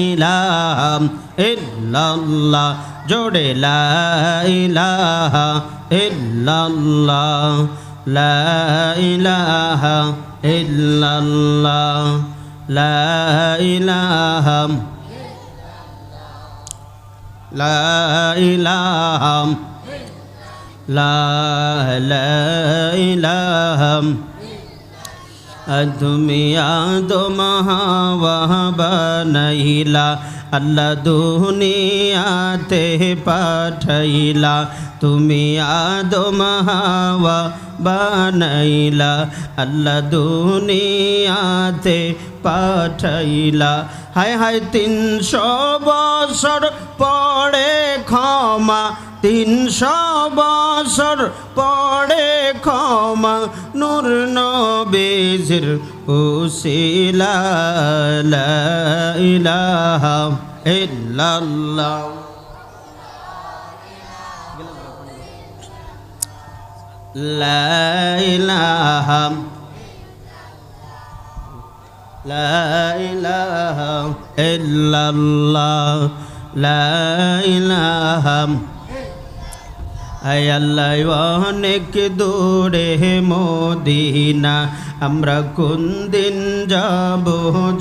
ইলাহা ইল্লাল্লাহ জোরে লা ইলাহা ইল্লাল্লাহ লা ইলাহা ইল্লাল্লাহ লা ইলাহা লা ইলাহা লা ইলাহা তুমি আদম হাওয়া বানাইলা আল্লাহ দুনিয়াতে পাঠাইলা তুমি আদম হাওয়া বানাইলা আল্লাহ দুনিয়াতে পাঠাইলা হায় হায় 300 বছর পরে ক্ষমা 300 বছর পরে ক্ষমা নূর নবীর উসিলা লা ইলাহা ইল্লাল্লাহ লা ইলাহা লা ইলাহা ইল্লাল্লাহ লা ইলাহা আয় আল্লাহ অনেক দূরে মদিনা আমরা কোন দিন যাব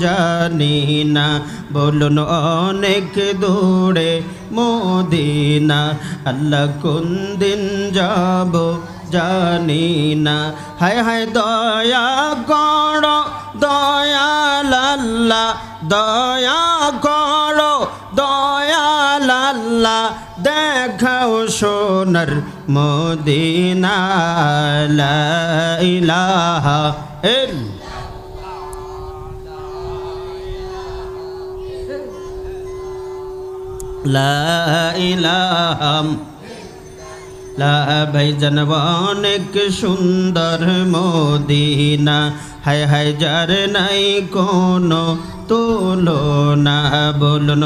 জানি না বলুন অনেক দূরে মদিনা আল্লাহ কোন দিন যাব জানি না হায় হায় দয়া করো দয়াল আল্লাহ দয়া করো দয়াল আল্লাহ দেখাও সোনার মদিনা লা ইলাহা লা ইলাহা লা ভাইজান অনেক সুন্দর মদিনা হায় হায় যার নাই কোনো তুলনা বলুন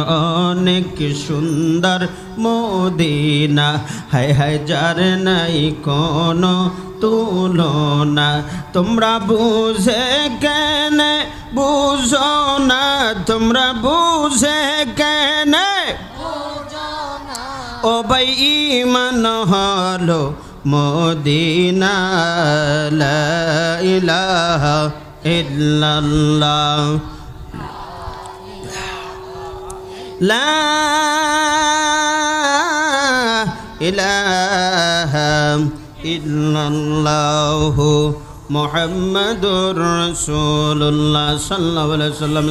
অনেক সুন্দর মদিনা হায় হায় যার নাই কোনো তুলনা তোমরা বুঝে কেনে বুঝো না তোমরা বুঝে কেনে ও ভাই ঈমান হলো মদিনা লা ইলাহা ইল্লাল্লাহ লা ইলাহা ইল্লাল্লাহু মুহাম্মাদুর রাসূলুল্লাহ সাল্লাল্লাহু আলাইহি ওয়াসাল্লাম।